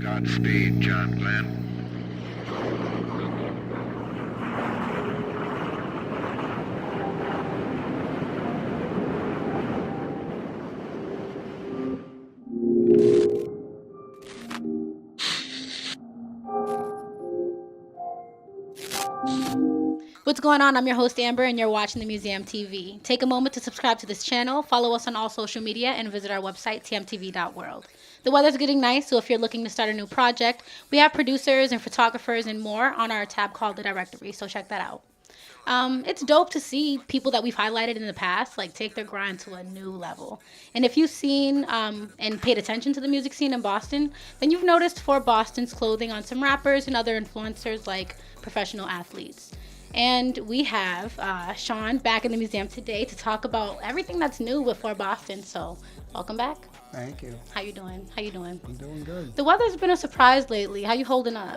Godspeed, John Glenn. What's going on? I'm your host Amber and you're watching the Museum TV. Take a moment to subscribe to this channel, follow us on all social media, and visit our website, tmtv.world. The weather's getting nice, so if you're looking to start a new project, we have producers and photographers and more on our tab called The Directory, so check that out. It's dope to see people that we've highlighted in the past like take their grind to a new level. And if you've seen and paid attention to the music scene in Boston, then you've noticed for Boston's clothing on some rappers and other influencers like professional athletes. And we have Sean back in the museum today to talk about everything that's new with For Boston. So welcome back. Thank you. How you doing? I'm doing good. The weather's been a surprise lately. How you holding up?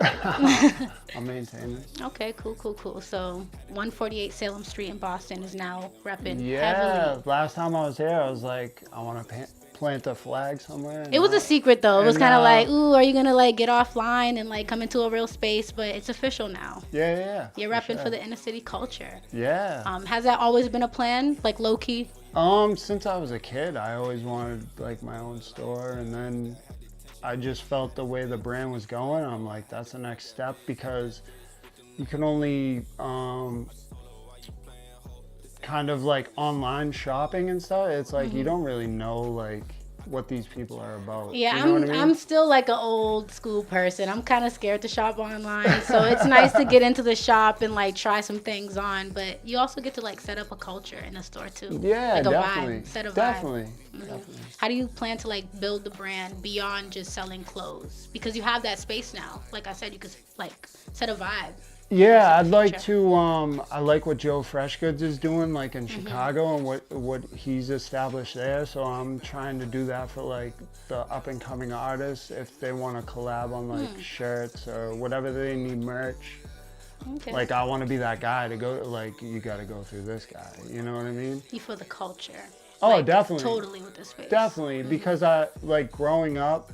I'm maintaining it. Okay, cool. So 148 Salem Street in Boston is now repping Yeah, heavily. last time I was here, I was like, I want to plant a flag somewhere. It was a secret though. It was and, kind of like, ooh, are you gonna like get offline and like come into a real space? But it's official now. Yeah. You're repping for the inner city culture. Yeah. Has that always been a plan, like low key? Since I was a kid, I always wanted like my own store, and then I just felt the way the brand was going. I'm like, that's the next step, because you can only kind of like online shopping and stuff. It's like you don't really know like what these people are about. Yeah, you know what I mean? I'm still like an old school person. I'm kind of scared to shop online, so it's nice to get into the shop and like try some things on. But you also get to like set up a culture in the store too. Yeah, like a definitely. vibe, set a vibe. Definitely. How do you plan to like build the brand beyond just selling clothes? Because you have that space now. Like I said, you could like set a vibe. Yeah, I'd like to. I like what Joe Freshgoods is doing, like in Chicago, and what he's established there. So I'm trying to do that for like the up and coming artists, if they want to collab on like shirts or whatever they need merch. Okay. Like I want to be that guy to go. Like you got to go through this guy. You know what I mean? You feel the culture. Oh, like, definitely. Totally with this space. Definitely, because I like growing up.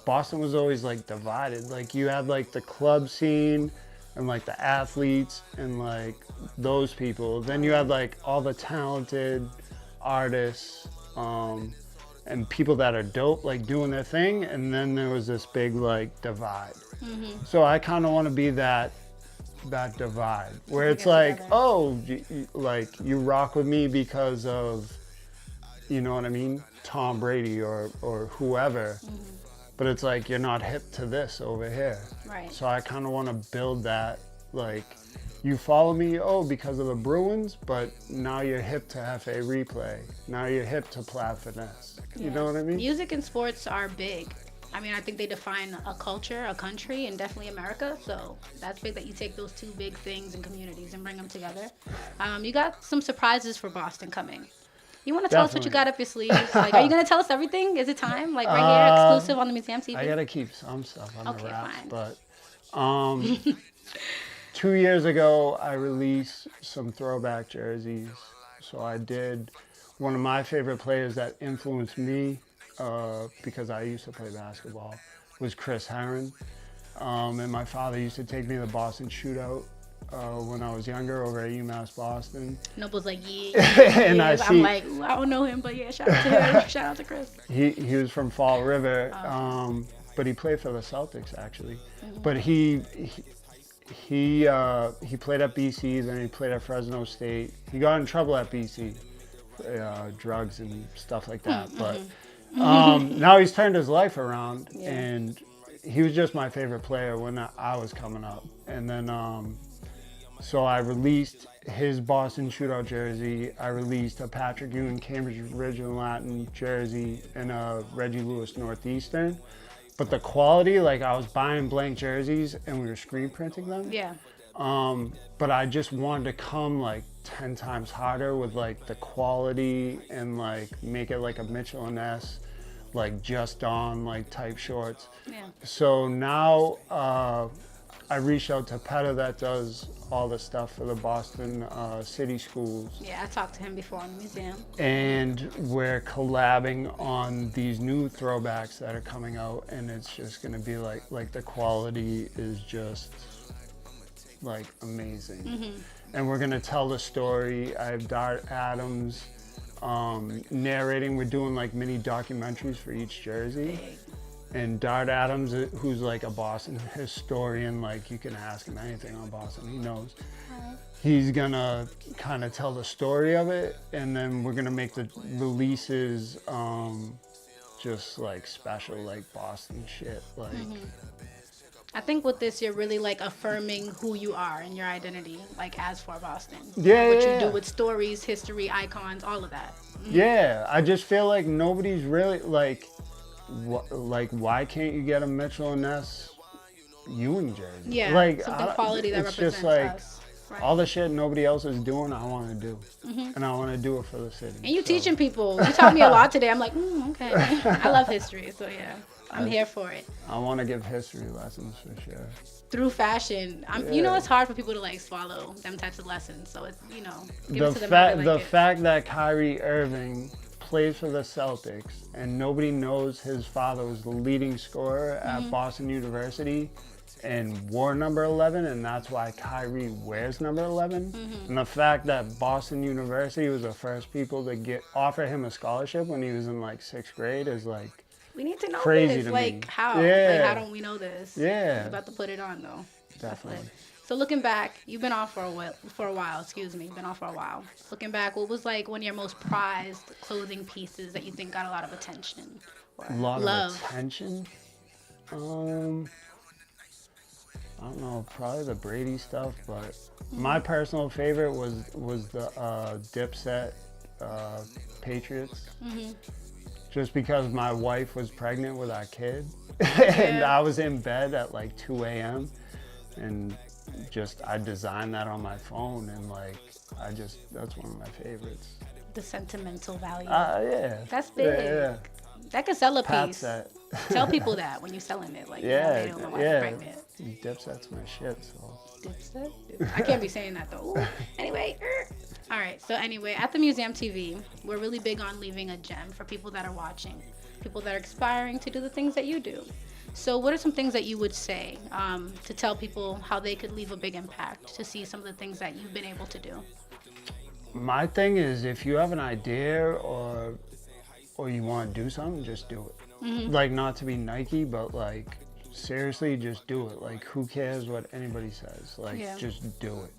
Boston was always like divided. Like you had like the club scene and like the athletes and like those people. Then you had like all the talented artists and people that are dope, like doing their thing. And then there was this big like divide. So I kind of want to be that divide where it's like, oh, like you rock with me because of, you know what I mean, Tom Brady or whoever. But it's like, you're not hip to this over here. Right. So I kind of want to build that, like, you follow me, because of the Bruins, but now you're hip to FA Replay. Now you're hip to Plad Finesse. You know what I mean? Music and sports are big. I mean, I think they define a culture, a country, and definitely America. So that's big that you take those two big things and communities and bring them together. You got some surprises for Boston coming. You want to tell us what you got up your sleeves? Like, are you going to tell us everything? Is it time? Like, right here, exclusive on the Museum TV? I got to keep some stuff on the wraps. Fine. But 2 years ago, I released some throwback jerseys. So I did one of my favorite players that influenced me, because I used to play basketball, was Chris Herron. And my father used to take me to the Boston Shootout when I was younger over at UMass Boston. Noble's like, yeah. And yeah. I I'm like, ooh, I don't know him, but yeah, shout out to him. Shout out to Chris. He was from Fall River, but he played for the Celtics actually. But he played at BC, then he played at Fresno State. He got in trouble at BC, drugs and stuff like that. But now he's turned his life around, and he was just my favorite player when I was coming up. And then so I released his Boston Shootout jersey. I released a Patrick Ewing Cambridge Ridge and Latin jersey and a Reggie Lewis Northeastern. But the quality, like I was buying blank jerseys and we were screen printing them. Yeah. But I just wanted to come like 10 times harder with like the quality and like make it like a Mitchell and S, like just on like type shorts. Yeah. So now I reached out to Petta that does all the stuff for the Boston City Schools. Yeah, I talked to him before in the museum. And we're collabing on these new throwbacks that are coming out, and it's just gonna be like the quality is just like amazing. And we're gonna tell the story. I have Dart Adams narrating. We're doing like mini documentaries for each jersey. And Dart Adams, who's like a Boston historian, like you can ask him anything on Boston, he knows. He's gonna kind of tell the story of it, and then we're gonna make the releases just like special, like Boston shit. Like, I think with this, you're really like affirming who you are and your identity, like as for Boston. Yeah, what yeah, you do yeah. with stories, history, icons, all of that. Yeah, I just feel like nobody's really like, why can't you get a Mitchell and Ness Ewing jersey? Yeah, like something quality that it's represents just like us. Right. all the shit nobody else is doing. I want to do, and I want to do it for the city. And you teaching people. You taught me a lot today. I'm like, okay. I love history, so yeah, I'm here for it. I want to give history lessons for sure. Through fashion, you know, it's hard for people to like swallow them types of lessons. So it's, you know, give it to them how they like it. Fact that Kyrie Irving plays for the Celtics and nobody knows his father was the leading scorer at Boston University and wore number 11, and that's why Kyrie wears number 11. And the fact that Boston University was the first people to offer him a scholarship when he was in like 6th grade is like we need to know crazy this. to like me. how? Yeah. Like how don't we know this? Yeah. We're about to put it on though. Definitely. So looking back, you've been off for a while. Excuse me, you've been off for a while. Looking back, what was like one of your most prized clothing pieces that you think got a lot of attention? Or A lot love? of attention. I don't know, probably the Brady stuff, but my personal favorite was the Dipset Patriots. Just because my wife was pregnant with our kid, and I was in bed at like 2 a.m. and I designed that on my phone, and like that's one of my favorites. The sentimental value. Yeah. That's big. Yeah. That could sell a Pat piece. set. Tell people that when you're selling it, like, you know, they don't know why you're pregnant. Dipset's my shit, so. Dipset? I can't be saying that though. Ooh. Anyway, all right. So anyway, at the Museum TV, we're really big on leaving a gem for people that are watching, people that are aspiring to do the things that you do. So what are some things that you would say to tell people how they could leave a big impact to see some of the things that you've been able to do? My thing is, if you have an idea or you want to do something, just do it. Like, not to be Nike, but like, seriously, just do it. Like, who cares what anybody says? Like, just do it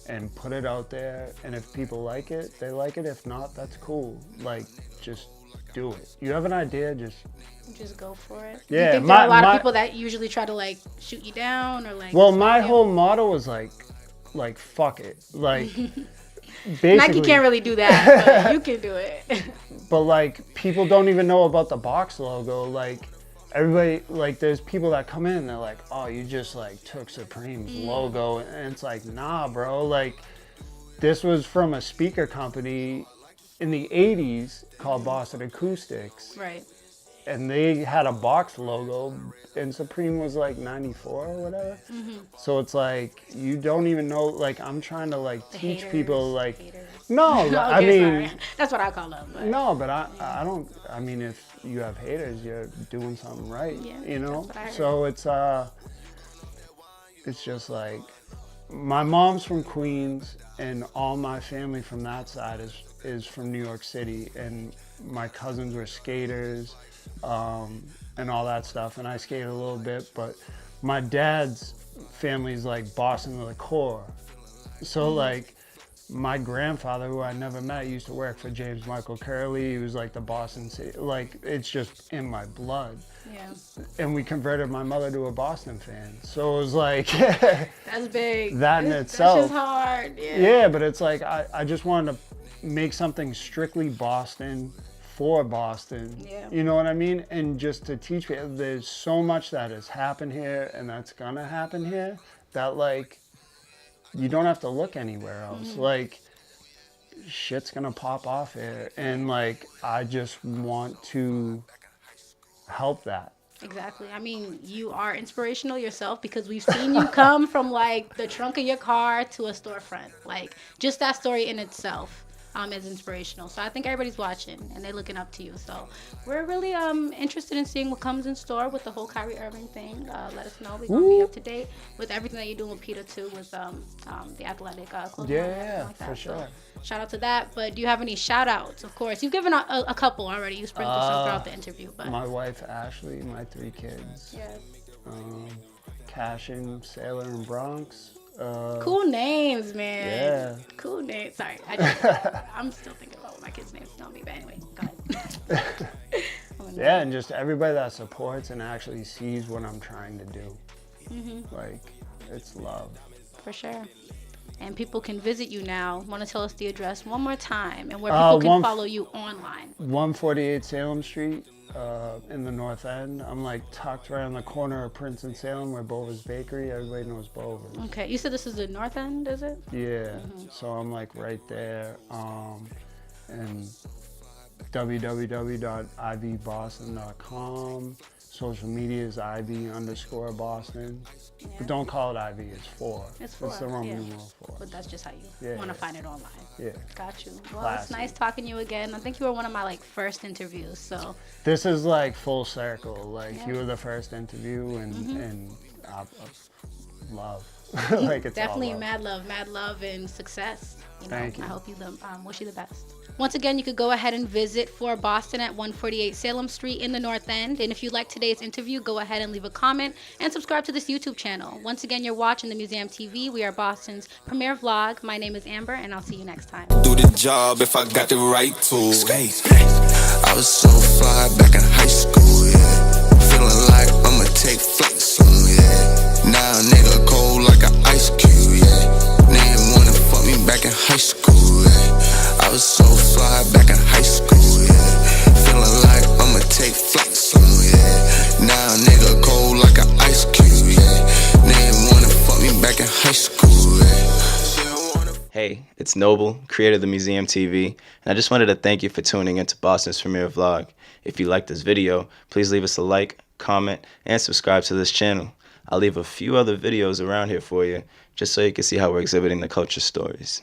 and put it out there. And if people like it, they like it. If not, that's cool. Like, just do it. You have an idea, just go for it. Yeah, you think there are a lot of people that usually try to like shoot you down or like. Well, my whole motto was like fuck it. Like, basically, Nike can't really do that, but you can do it. But like, people don't even know about the box logo. Like, everybody, like, there's people that come in and they're like, oh, you just like took Supreme's logo, and it's like, nah, bro. Like, this was from a speaker company in the 80s called Boston Acoustics. Right. And they had a box logo, and Supreme was like 94 or whatever. So it's like, you don't even know, like, I'm trying to like teach people like, no, okay, I mean, sorry. That's what I call them. But. No, but I don't, I mean, if you have haters, you're doing something right, you know? So it's just like, my mom's from Queens, and all my family from that side is from New York City, and my cousins were skaters, and all that stuff, and I skated a little bit, but my dad's family's like Boston to the core. So like, my grandfather, who I never met, used to work for James Michael Curley. He was like the Boston City, like, it's just in my blood. Yeah. And we converted my mother to a Boston fan. So it was like, that's big. That in itself. That's just hard. Yeah, but it's like, I just wanted to make something strictly Boston for Boston. Yeah. You know what I mean? And just to teach people, there's so much that has happened here and that's gonna happen here that like, you don't have to look anywhere else. Like, shit's gonna pop off here, and like, I just want to help that. Exactly. I mean, you are inspirational yourself because we've seen you come from like the trunk of your car to a storefront. Like just that story in itself is inspirational. So I think everybody's watching and they're looking up to you. So we're really interested in seeing what comes in store with the whole Kyrie Irving thing. Let us know. We're gonna be up to date with everything that you're doing with Peter too, with the athletic clothing line and everything like that. for sure. So shout out to that. But do you have any shout outs? Of course, you've given a couple already. You sprinkled some throughout the interview, but My wife Ashley, my 3 kids. yes. Cashin, Sailor, and Bronx. Cool names, man. Yeah. Cool names. Sorry, I'm still thinking about what my kids' names don't be. But anyway, go ahead. Yeah, and just everybody that supports and actually sees what I'm trying to do. Like, it's love. For sure. And people can visit you now. Want to tell us the address one more time and where people can follow you online? 148 Salem Street in the North End. I'm like tucked right on the corner of Prince and Salem where Bova's Bakery. Everybody knows Bova's. Okay, you said this is the North End, is it? Yeah, so I'm like right there. And www.ivboston.com. Social media is ivy_Boston. Yeah. But don't call it IV, it's 4. It's 4. It's the Roman numeral 4. But that's just how you Yeah, want to find it online. Yeah. Got you. Well, Classy. it's nice talking to you again. I think you were one of my first interviews. So This is like full circle. Like Yeah. you were the first interview, and love. Like it's definitely all love. mad love, and success. You know, Thank you. I hope you wish you the best. Once again, you could go ahead and visit For Boston at 148 Salem Street in the North End. And if you like today's interview, go ahead and leave a comment and subscribe to this YouTube channel. Once again, you're watching the Museum TV. We are Boston's premier vlog. My name is Amber, and I'll see you next time. Do the job if I got the right tools. Hey, I was so fly back in high school, yeah. Feeling like I'ma take flight soon, yeah. Now a nigga cold like an ice cube, yeah. Nigga wanna fuck me back in high school, yeah. I was so fly back in high school, yeah. Feeling like I'ma take flight soon, yeah. Now a nigga cold like an ice cube, yeah. Nigga wanna fuck me back in high school, yeah. Hey, it's Noble, creator of the Museum TV, and I just wanted to thank you for tuning into Boston's premiere vlog. If you liked this video, please leave us a like, comment, and subscribe to this channel. I'll leave a few other videos around here for you, just so you can see how we're exhibiting the culture stories.